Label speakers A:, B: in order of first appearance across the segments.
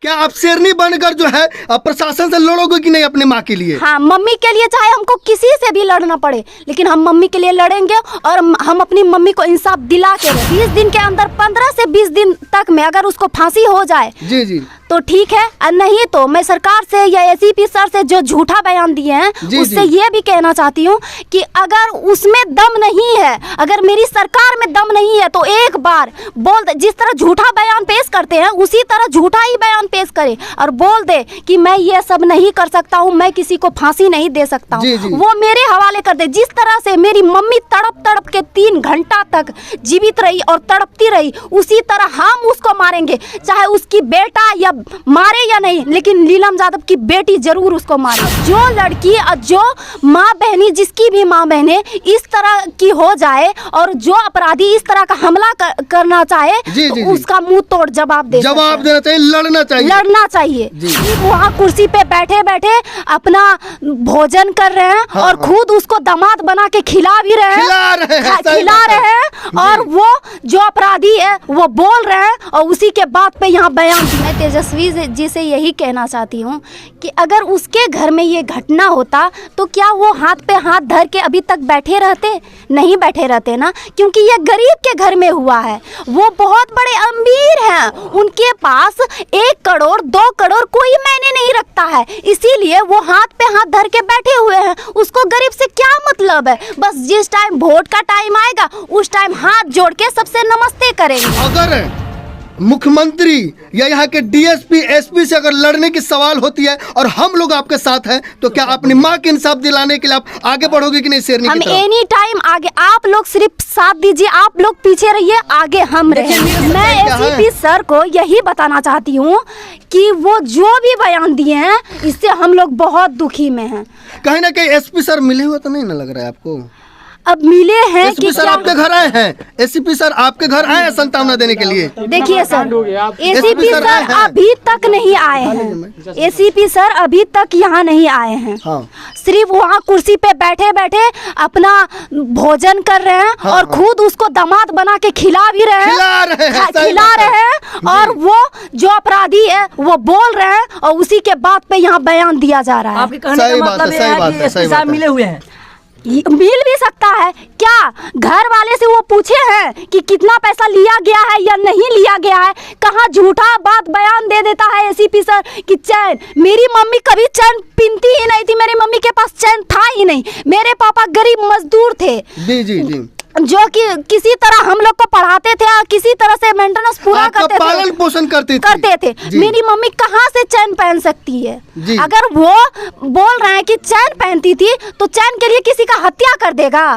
A: क्या आप शेरनी बनकर जो है प्रशासन से लड़ोगे कि नहीं अपने माँ के लिए?
B: हाँ, मम्मी के लिए चाहे हमको किसी से भी लड़ना पड़े, लेकिन हम मम्मी के लिए लड़ेंगे और हम अपनी मम्मी को इंसाफ दिला के 20 दिन के अंदर 15 से 20 दिन तक में अगर उसको फांसी हो जाए
A: जी जी
B: तो ठीक है, और नहीं तो मैं सरकार से या एसीपी सर से जो झूठा बयान दिए हैं उससे ये भी कहना चाहती हूँ कि अगर उसमें दम नहीं है, अगर मेरी सरकार में दम नहीं है तो एक बार बोल दे, जिस तरह झूठा बयान पेश करते हैं उसी तरह झूठा ही बयान पेश करे और बोल दे कि मैं ये सब नहीं कर सकता हूँ, मैं किसी को फांसी नहीं दे सकता हूँ, वो मेरे हवाले कर दे। जिस तरह से मेरी मम्मी तड़प तड़प के 3 घंटा तक जीवित रही और तड़पती रही, उसी तरह हम उसको मारेंगे, चाहे उसकी बेटा या मारे या नहीं, लेकिन नीलम यादव की बेटी जरूर उसको मारे। जो लड़की और जो माँ बहनी, जिसकी भी माँ बहने इस तरह की हो जाए और जो अपराधी इस तरह का हमला करना चाहे तो उसका मुंह तोड़ जवाब देना
A: चाहिए, लड़ना चाहिए।
B: वहाँ कुर्सी पे बैठे बैठे अपना भोजन कर रहे हैं और खुद उसको दामाद बना के खिला भी रहे हैं और वो जो अपराधी है वो बोल रहे हैं और उसी के बात पे यहाँ बयान। मैं तेजस्वी जी से यही कहना चाहती हूँ कि अगर उसके घर में ये घटना होता तो क्या वो हाथ पे हाथ धर के अभी तक बैठे रहते? नहीं बैठे रहते ना, क्योंकि ये गरीब के घर में हुआ है। वो बहुत बड़े अमीर हैं, उनके पास 1 करोड़ 2 करोड़ कोई मायने नहीं रखता है, इसीलिए वो हाथ पे हाथ धर के बैठे हुए हैं। उसको गरीब से क्या मतलब है? बस जिस टाइम वोट का टाइम आएगा उस टाइम हाथ जोड़ के सबसे नमस्ते करेंगे।
A: अगर मुख्यमंत्री या यहाँ के डीएसपी एसपी से अगर लड़ने की सवाल होती है और हम लोग आपके साथ हैं तो क्या अपनी माँ के इंसाफ दिलाने के लिए आप आगे बढ़ोगे कि नहीं? शेरनी
B: हम एनी टाइम आगे, आप लोग सिर्फ साथ दीजिए, आप लोग पीछे रहिए, आगे हम रहेंगे। मैं एसीपी सर को यही बताना चाहती हूँ कि वो जो भी बयान दिए हैं इससे हम लोग बहुत दुखी में हैं।
A: कहीं ना कहीं एसपी सर मिले हुए तो नहीं ना लग रहा है आपको?
B: अब मिले हैं कि
A: सर आपके घर आए हैं? एसीपी सर आपके घर आए हैं सांत्वना देने के लिए?
B: देखिए सर, एसीपी सर अभी तक नहीं आए हैं, एसीपी सर अभी तक यहाँ नहीं आए हैं। सिर्फ वहाँ कुर्सी पे बैठे बैठे अपना भोजन कर रहे हैं और खुद उसको दामाद बना के खिला भी रहे हैं और वो जो अपराधी है वो बोल रहे हैं और उसी के बात पे यहाँ बयान दिया जा रहा है।
C: आपके कहने का मतलब है कि एसपी साहब मिले हुए हैं?
B: मिल भी सकता है क्या? घर वाले से वो पूछे हैं कि कितना पैसा लिया गया है या नहीं लिया गया है? कहाँ झूठा बात बयान दे देता है एसीपी सर कि चैन, मेरी मम्मी कभी चैन पीती ही नहीं थी, मेरी मम्मी के पास चैन था ही नहीं। मेरे पापा गरीब मजदूर थे जी जो कि किसी तरह हम लोग को पढ़ाते थे और किसी तरह से मेंटेनेंस पूरा करते थे,
A: पालन पोषण करते थे।
B: मेरी मम्मी कहाँ से चैन पहन सकती है? अगर वो बोल रहे हैं कि चैन पहनती थी तो चैन के लिए किसी का हत्या कर देगा।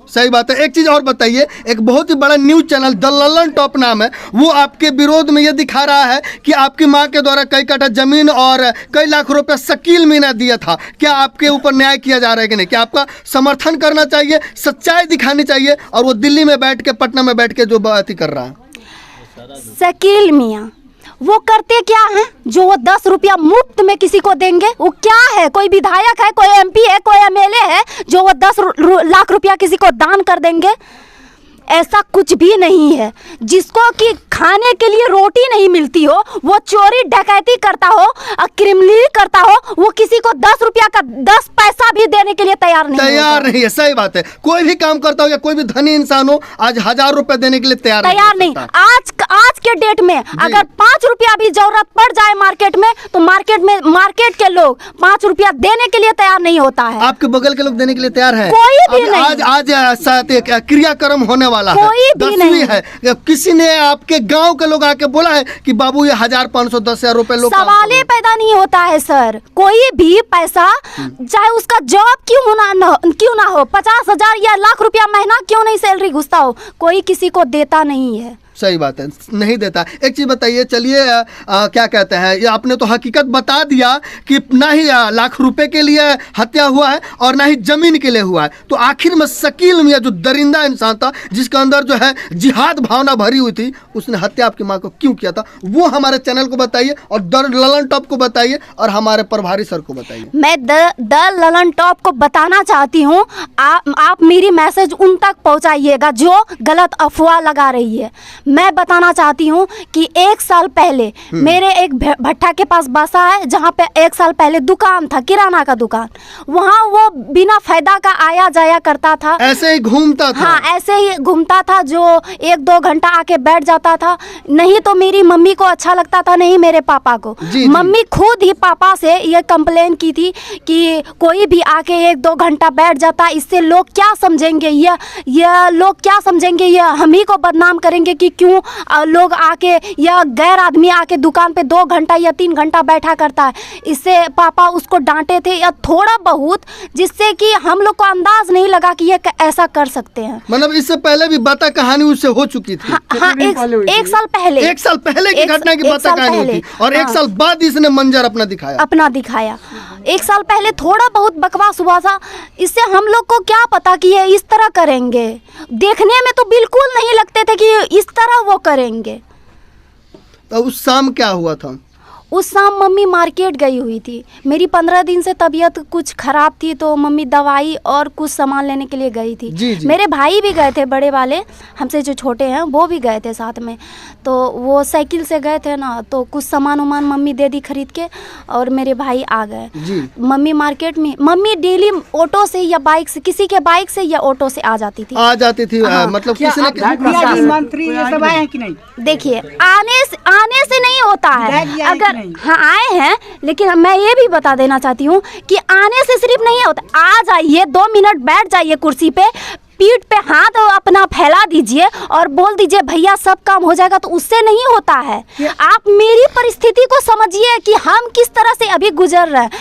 A: सही बात है। एक चीज और बताइए, एक बहुत ही बड़ा news channel the Lalan top नाम है, वो आपके विरोध में ये दिखा रहा है कि आपकी मां के द्वारा कई कट्ठा जमीन और कई लाख रुपए शकील मीना दिया था। क्या आपके ऊपर न्याय किया जा रहा है कि नहीं? क्या आपका समर्थन करना चाहिए, सच्चाई दिखानी चाहिए? और वो दिल्ली में बैठ के, पटना में बैठ के जो बात कर रहा है
B: शकील मियां, वो करते क्या हैं जो वो 10 रुपया मुफ्त में किसी को देंगे? वो क्या है? कोई विधायक है, कोई एमपी है, कोई एमएलए है जो वो 10 लाख रुपया किसी को दान कर देंगे? ऐसा कुछ भी नहीं है। जिसको कि खाने के लिए रोटी नहीं मिलती हो, वो चोरी डकैती करता हो और क्रिमिनल करता हो, वो किसी को 10 रुपया का 10 पैसा भी देने के लिए तैयार नहीं
A: है। सही बात है। कोई भी काम करता हो या कोई भी धनी इंसान हो, आज 1000 रुपए देने के लिए तैयार नहीं।
B: आज के डेट में अगर 5 रुपया भी जरूरत पड़ जाए मार्केट में तो मार्केट के लोग 5 रुपया देने के लिए तैयार नहीं होता है।
A: आपके बगल के लोग देने के लिए तैयार है?
B: कोई भी नहीं।
A: आज क्रियाक्रम होने वाला
B: कोई भी नहीं
A: है। किसी ने आपके गांव के लोग आके बोला है कि बाबू ये 1000 500 10,000 रुपए लोग?
B: सवाल ही पैदा नहीं होता है सर। कोई भी पैसा, चाहे उसका जॉब क्यों ना हो, 50,000 या लाख रुपया महीना क्यों नहीं सैलरी घुसता हो, कोई किसी को देता नहीं है।
A: सही बात है, नहीं देता। एक चीज बताइए, चलिए क्या कहते हैं, ये आपने तो हकीकत बता दिया कि ना ही लाख रुपए के लिए हत्या हुआ है और ना ही जमीन के लिए हुआ है, तो आखिर में शकील मियां जो दरिंदा इंसान था, जिसके अंदर जो है जिहाद भावना भरी हुई थी, उसने हत्या आपकी माँ को क्यों किया था, वो हमारे चैनल को बताइए और द ललन टॉप को बताइए और हमारे प्रभारी सर को बताइए।
B: मैं द ललन टॉप को बताना चाहती हूँ, आप मेरी मैसेज उन तक पहुँचाइएगा जो गलत अफवाह लगा रही है। मैं बताना चाहती हूँ कि 1 साल पहले मेरे एक भट्टा के पास बसा है, जहाँ पे 1 साल पहले दुकान था, किराना का दुकान। वहाँ वो बिना फायदा का आया जाया करता था,
A: ऐसे ही घूमता था।
B: हाँ, ऐसे ही घूमता था, जो 1-2 घंटा आके बैठ जाता था। नहीं तो मेरी मम्मी को अच्छा लगता था, नहीं मेरे पापा को। मम्मी खुद ही पापा से ये कंप्लेन की थी कि कोई भी आके 1-2 घंटा बैठ जाता, इससे लोग क्या समझेंगे, ये लोग क्या समझेंगे, ये हम ही को बदनाम करेंगे कि क्यों लोग आके या गैर आदमी आके दुकान पे 2 घंटा या 3 घंटा बैठा करता है। इससे पापा उसको डांटे थे या थोड़ा बहुत, जिससे कि हम लोग को अंदाज नहीं लगा कि ये ऐसा कर सकते हैं।
A: मतलब इससे पहले भी बता कहानी उससे हो चुकी थी।
B: हाँ, 1 साल पहले,
A: 1 साल पहले की घटना की बता कहानी थी, और 1 साल बाद इसने मंजर अपना दिखाया। 1 साल पहले थोड़ा बहुत बकवास हुआ था, इससे हम लोग को क्या पता कि ये इस तरह करेंगे। देखने में तो बिल्कुल नहीं लगते थे कि इस तरह वो करेंगे। तो उस शाम क्या हुआ था?
B: उस शाम मम्मी मार्केट गई हुई थी। मेरी 15 दिन से तबीयत कुछ ख़राब थी, तो मम्मी दवाई और कुछ सामान लेने के लिए गई थी।
A: जी।
B: मेरे भाई भी गए थे, बड़े वाले हमसे जो छोटे हैं वो भी गए थे साथ में। तो वो साइकिल से गए थे ना, तो कुछ सामान उमान मम्मी दे दी खरीद के, और मेरे भाई आ गए। मम्मी मार्केट में, मम्मी डेली ऑटो से या बाइक से, किसी के बाइक से या ऑटो से आ जाती थी।
A: मतलब किसी
C: मंत्री ये सब आए हैं कि नहीं?
B: देखिए, आने से नहीं होता है। अगर हाँ आए हैं, लेकिन मैं ये भी बता देना चाहती हूँ कि आने से सिर्फ नहीं होता। आ जाइए, 2 मिनट बैठ जाइए कुर्सी पे, पीठ पे हाथ अपना फैला दीजिए और बोल दीजिए भैया सब काम हो जाएगा, तो उससे नहीं होता है। आप मेरी परिस्थिति को समझिए कि हम किस तरह से अभी गुजर रहे हैं।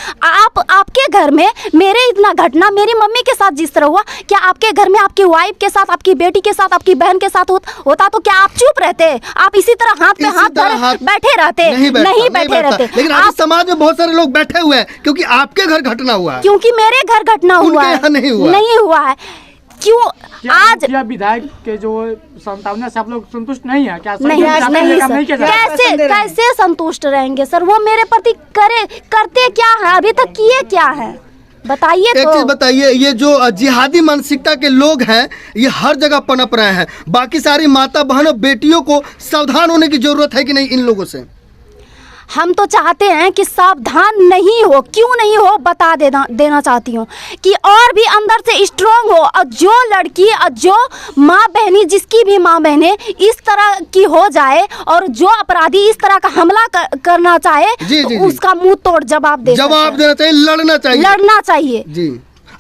B: आपके घर में मेरे इतना घटना मेरी मम्मी के साथ जिस तरह हुआ, क्या आपके घर में आपकी वाइफ के साथ, आपकी बेटी के साथ, आपकी बहन के साथ होता तो क्या आप चुप रहते? आप इसी तरह हाथ पे हाथ धरे बैठे रहते? नहीं बैठे रहते।
A: लेकिन आज समाज में बहुत सारे लोग बैठे हुए हैं क्योंकि आपके घर घटना हुआ है,
B: क्योंकि मेरे घर घटना हुआ है, नहीं हुआ है। क्यों आज
D: विधायक के जो संतावना से आप लोग संतुष्ट नहीं है क्या?
B: नहीं कैसे संतुष्ट रहेंगे सर? वो मेरे प्रति करते क्या है, अभी तक किए क्या है, बताइए।
A: एक चीज बताइए, ये जो जिहादी मानसिकता के लोग हैं ये हर जगह पनप रहे हैं, बाकी सारी माता बहनों बेटियों को सावधान होने की जरूरत है कि नहीं इन लोगों से?
B: हम तो चाहते हैं कि सावधान नहीं हो, क्यों नहीं हो बता देना चाहती हूँ कि और भी अंदर से स्ट्रॉन्ग हो। और जो लड़की और जो माँ बहनी, जिसकी भी माँ बहने इस तरह की हो जाए और जो अपराधी इस तरह का हमला करना चाहे, तो उसका मुंह तोड़ जवाब देना
A: चाहिए,
B: लड़ना चाहिए।
A: जी,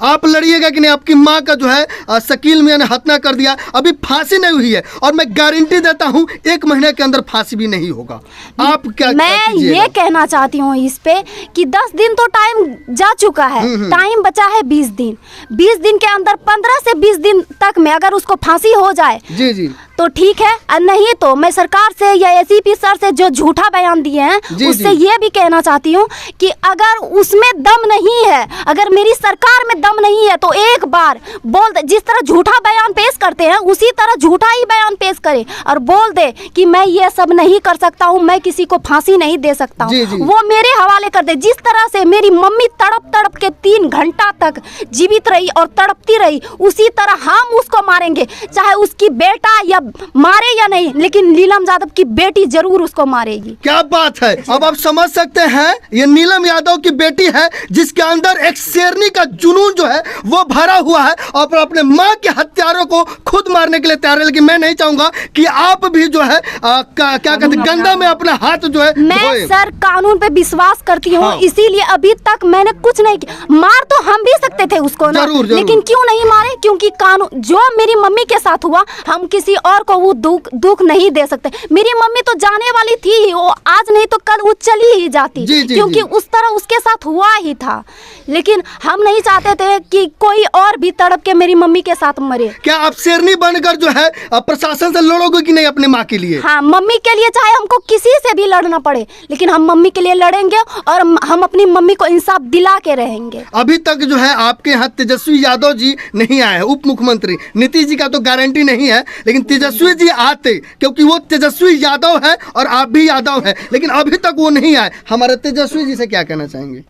A: आप लड़िएगा कि नहीं? आपकी माँ का जो है शकील मियां ने हत्या कर दिया, अभी फांसी नहीं हुई है, और मैं गारंटी देता हूँ 1 महीने के अंदर फांसी भी नहीं होगा। आप क्या?
B: मैं ये कहना चाहती हूँ इस पे कि 10 दिन तो टाइम जा चुका है, टाइम बचा है 20 दिन। 20 दिन के अंदर 15 से 20 दिन तक में अगर उसको फांसी हो जाए
A: जी
B: तो ठीक है, और नहीं तो मैं सरकार से या एसीपी सर से जो झूठा बयान दिए हैं उससे ये भी कहना चाहती हूँ कि अगर उसमें दम नहीं है, अगर मेरी सरकार में दम नहीं है, तो एक बार बोल दे, जिस तरह झूठा बयान पेश करते हैं उसी तरह झूठा ही बयान पेश करे और बोल दे कि मैं ये सब नहीं कर सकता हूँ, मैं किसी को फांसी नहीं दे सकता हूँ। वो मेरे हवाले कर दे। जिस तरह से मेरी मम्मी तड़प के 3 घंटा तक जीवित रही और तड़पती रही, उसी तरह हम उसको मारेंगे, चाहे उसकी बेटा या मारे या नहीं, लेकिन नीलम यादव की बेटी जरूर उसको मारेगी।
A: क्या बात है! अब आप समझ सकते हैं, ये नीलम यादव की बेटी है जिसके अंदर एक शेरनी का जुनून जो है वो भरा हुआ है, और अपने माँ के हत्यारों को खुद मारने के लिए तैयार है। लेकिन मैं नहीं चाहूंगा कि आप भी जो है क्या कहते हैं, गंगा में अपना हाथ जो है।
B: मैं सर कानून पे विश्वास करती हूँ, इसीलिए अभी तक मैंने कुछ नहीं किया। मार तो हम भी सकते थे उसको ना, लेकिन क्यों नहीं मारे? क्योंकि कानून जो मेरी मम्मी के साथ हुआ, हम किसी और को वो दुख नहीं दे सकते। मेरी मम्मी तो जाने वाली थी, वो आज नहीं तो कल वो चली ही जाती, क्योंकि उस तरह उसके साथ हुआ ही था। लेकिन हम नहीं चाहते थे कि कोई और भी तड़प के मेरी मम्मी के साथ मरे।
A: क्या आप शेरनी बनकर जो है प्रशासन से लड़ोगे कि नहीं अपने माँ के लिए?
B: हाँ, मम्मी के लिए, चाहे हमको किसी से भी लड़ना पड़े, लेकिन हम मम्मी के लिए लड़ेंगे और हम अपनी मम्मी को इंसाफ दिला के रहेंगे।
A: अभी तक जो है आपके यहाँ तेजस्वी यादव जी नहीं आए, उप मुख्यमंत्री नीतीश जी का तो गारंटी नहीं है, लेकिन तेजस्वी जी आते, क्योंकि वो तेजस्वी यादव है और आप भी यादव हैं, लेकिन अभी तक वो नहीं आए। हमारे तेजस्वी जी से क्या कहना चाहेंगे?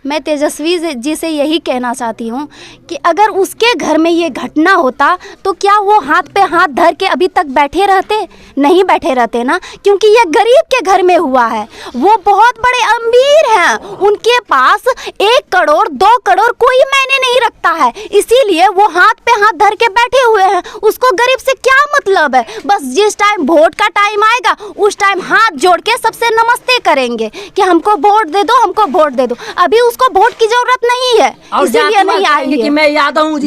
B: मैं तेजस्वी जी से यही कहना चाहती हूँ कि अगर उसके घर में ये घटना होता तो क्या वो हाथ पे हाथ धर के अभी तक बैठे रहते? नहीं बैठे रहते ना, क्योंकि ये गरीब के घर में हुआ है। वो बहुत बड़े अमीर हैं, उनके पास 1 करोड़ 2 करोड़ कोई मायने नहीं रखता है, इसीलिए वो हाथ पे हाथ धर के बैठे हुए हैं। उसको गरीब से क्या मतलब है? बस जिस टाइम वोट का टाइम आएगा उस टाइम हाथ जोड़ के सबसे नमस्ते करेंगे कि हमको वोट दे दो, हमको वोट दे दो। अभी उसको वोट की जरूरत नहीं है, इसीलिए नहीं आई है।
C: मैं यादव हूँ,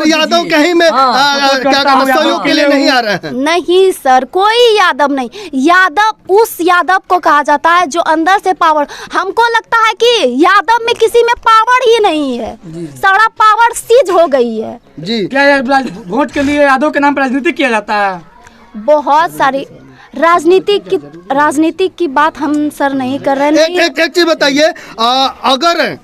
A: यादव कहीं में क्या सहयोग के लिए नहीं आ रहे हैं।
B: नहीं सर, कोई यादव नहीं। यादव उस यादव को कहा जाता है जो अंदर से पावर, हमको लगता है कि यादव में किसी में पावर ही नहीं है, सारा पावर सीज हो गई है
A: जी।
D: क्या वोट के लिए यादव के नाम पर राजनीति किया जाता है?
B: बहुत सारी राजनीति की बात हम सर नहीं कर रहे हैं।
A: एक चीज बताइए, अगर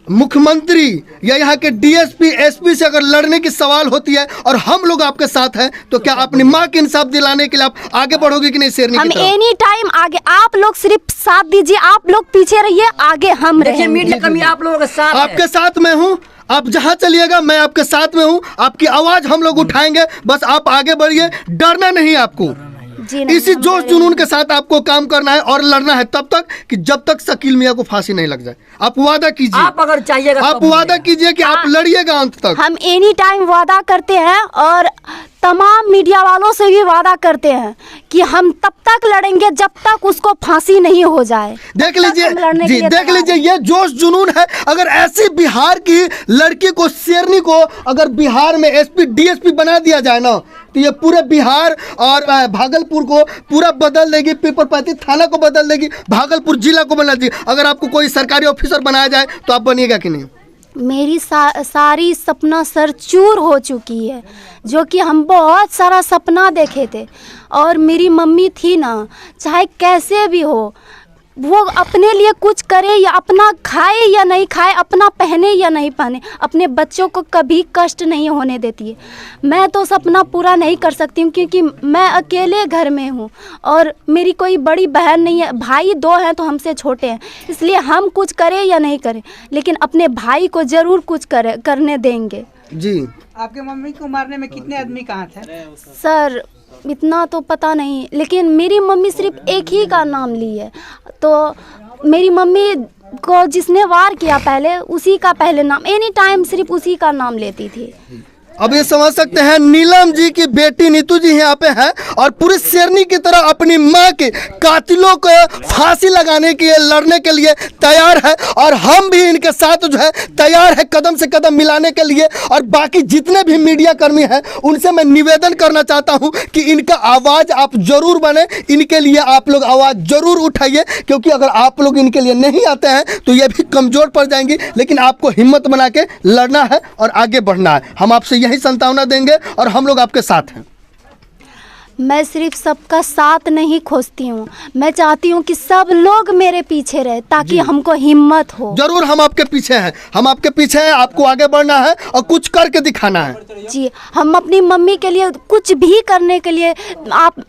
A: मुख्यमंत्री या यहाँ के डीएसपी एसपी से अगर लड़ने की सवाल होती है और हम लोग आपके साथ हैं, तो क्या अपनी माँ के इंसाफ दिलाने के लिए आप आगे बढ़ोगे कि नहीं? शेरनी
B: हम एनी टाइम आगे, आप लोग सिर्फ साथ दीजिए, आप लोग पीछे रहिए, आगे हम रहेंगे।
C: मीडिया कमी आप लोगों के साथ
A: आपके साथ में हूँ, आप जहाँ चलिएगा मैं आपके साथ में हूँ, आपकी आवाज हम लोग उठाएंगे, बस आप आगे बढ़िए, डरना नहीं आपको। इसी जोश जुनून के साथ आपको काम करना है और लड़ना है तब तक कि जब तक शकील मियां को फांसी नहीं लग जाए। आप वादा कीजिए,
C: आप अगर चाहिएगा,
A: आप वादा कीजिए कि आप लड़िएगा अंत तक।
B: हम एनी टाइम वादा करते हैं और तमाम मीडिया वालों से भी वादा करते हैं कि हम तब तक लड़ेंगे जब तक उसको फांसी नहीं हो जाए।
A: देख लीजिए जी, देख लीजिए ये जोश जुनून है। अगर ऐसी बिहार की लड़की को, शेरनी को अगर बिहार में एसपी डीएसपी बना दिया जाए ना, तो ये पूरे बिहार और भागलपुर को पूरा बदल देगी, पीपरपैंती थाना को बदल देगी, भागलपुर जिला को बदल देगी। अगर आपको कोई सरकारी ऑफिसर बनाया जाए तो आप बनिएगा कि नहीं?
B: मेरी सारी सपना सर चूर हो चुकी है, जो कि हम बहुत सारा सपना देखे थे। और मेरी मम्मी थी ना, चाहे कैसे भी हो, वो अपने लिए कुछ करे या अपना खाए या नहीं खाए, अपना पहने या नहीं पहने, अपने बच्चों को कभी कष्ट नहीं होने देती है। मैं तो सपना पूरा नहीं कर सकती हूँ क्योंकि मैं अकेले घर में हूँ और मेरी कोई बड़ी बहन नहीं है। भाई 2 हैं तो हमसे छोटे हैं, इसलिए हम कुछ करें या नहीं करें, लेकिन अपने भाई को ज़रूर कुछ करने देंगे जी।
C: आपके मम्मी को मारने में कितने आदमी कहाँ थे?
B: सर इतना तो पता नहीं, लेकिन मेरी मम्मी सिर्फ एक ही का नाम ली है। तो मेरी मम्मी को जिसने वार किया पहले, उसी का पहले नाम, एनी टाइम सिर्फ उसी का नाम लेती थी।
A: अब ये समझ सकते हैं, नीलम जी की बेटी नीतू जी यहाँ पे है और पूरी शेरनी की तरह अपनी माँ के कातिलों को फांसी लगाने के लिए, लड़ने के लिए तैयार है। और हम भी इनके साथ जो है तैयार है कदम से कदम मिलाने के लिए। और बाकी जितने भी मीडिया कर्मी हैं उनसे मैं निवेदन करना चाहता हूँ कि इनका आवाज़ आप जरूर बने, इनके लिए आप लोग आवाज़ जरूर उठाइए, क्योंकि अगर आप लोग इनके लिए नहीं आते हैं तो ये भी कमज़ोर पड़ जाएंगी। लेकिन आपको हिम्मत बना के लड़ना है और आगे बढ़ना है। हम आपसे यही संतावना देंगे और हम लोग आपके साथ हैं।
B: मैं सिर्फ सबका साथ नहीं खोजती हूँ, मैं चाहती हूँ कि सब लोग मेरे पीछे रहे ताकि हमको हिम्मत हो।
A: जरूर हम आपके पीछे हैं, हम आपके पीछे हैं। आपको आगे बढ़ना है और कुछ करके दिखाना है
B: जी। हम अपनी मम्मी के लिए कुछ भी करने के लिए, आप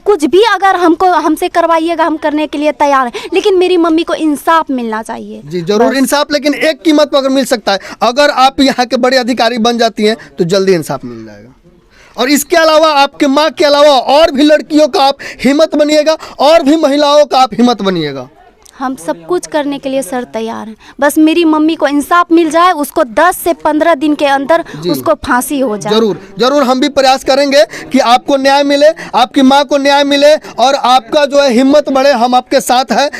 B: कुछ भी अगर हमसे करवाइएगा, हम करने के लिए तैयार हैं। लेकिन मेरी मम्मी को इंसाफ मिलना चाहिए
A: जी, जरूर इंसाफ। लेकिन एक कीमत पर अगर मिल सकता है, अगर आप यहाँ के बड़े अधिकारी बन जाती हैं तो जल्दी इंसाफ मिल जाएगा। और इसके अलावा आपके माँ के अलावा और भी लड़कियों का आप हिम्मत बनिएगा, और भी महिलाओं का आप हिम्मत बनिएगा।
B: हम सब कुछ करने के लिए सर तैयार हैं, बस मेरी मम्मी को इंसाफ मिल जाए, उसको 10 से 15 दिन के अंदर उसको फांसी हो जाए।
A: जरूर जरूर हम भी प्रयास करेंगे कि आपको न्याय मिले, आपकी माँ को न्याय मिले और आपका जो है हिम्मत बढ़े। हम आपके साथ हैं।